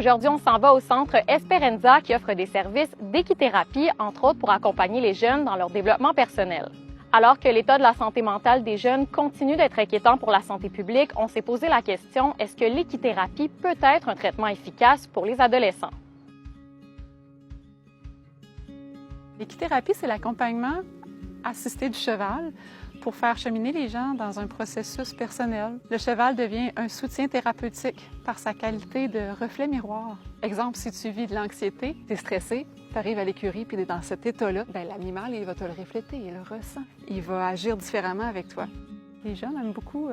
Aujourd'hui, on s'en va au centre Esperenza qui offre des services d'équithérapie, entre autres pour accompagner les jeunes dans leur développement personnel. Alors que l'état de la santé mentale des jeunes continue d'être inquiétant pour la santé publique, on s'est posé la question, est-ce que l'équithérapie peut être un traitement efficace pour les adolescents? L'équithérapie, c'est l'accompagnement assisté du cheval pour faire cheminer les gens dans un processus personnel. Le cheval devient un soutien thérapeutique par sa qualité de reflet miroir. Exemple, si tu vis de l'anxiété, tu es stressé, tu arrives à l'écurie puis tu es dans cet état-là, l'animal, il va te le refléter, il le ressent. Il va agir différemment avec toi. Les jeunes aiment beaucoup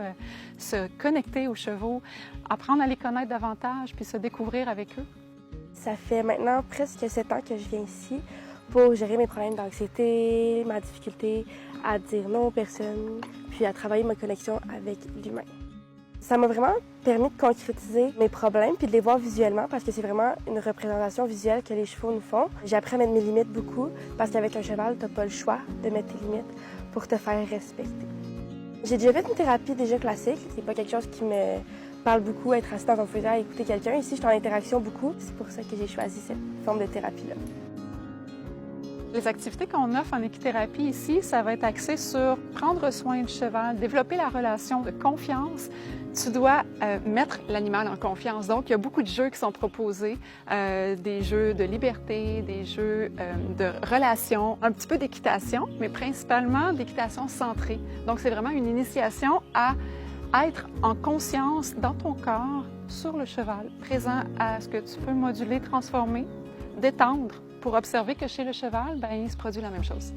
se connecter aux chevaux, apprendre à les connaître davantage puis se découvrir avec eux. Ça fait maintenant presque 7 ans que je viens ici pour gérer mes problèmes d'anxiété, ma difficulté à dire non aux personnes, puis à travailler ma connexion avec l'humain. Ça m'a vraiment permis de concrétiser mes problèmes puis de les voir visuellement parce que c'est vraiment une représentation visuelle que les chevaux nous font. J'ai appris à mettre mes limites beaucoup parce qu'avec un cheval, tu n'as pas le choix de mettre tes limites pour te faire respecter. J'ai déjà fait une thérapie déjà classique. C'est pas quelque chose qui me parle beaucoup, être assis dans un fauteuil à écouter quelqu'un. Ici, je suis en interaction beaucoup. C'est pour ça que j'ai choisi cette forme de thérapie-là. Les activités qu'on offre en équithérapie ici, ça va être axé sur prendre soin du cheval, développer la relation de confiance. Tu dois mettre l'animal en confiance. Donc, il y a beaucoup de jeux qui sont proposés, des jeux de liberté, des jeux de relations, un petit peu d'équitation, mais principalement d'équitation centrée. Donc, c'est vraiment une initiation à être en conscience dans ton corps, sur le cheval, présent à ce que tu peux moduler, transformer, détendre, pour observer que chez le cheval, il se produit la même chose.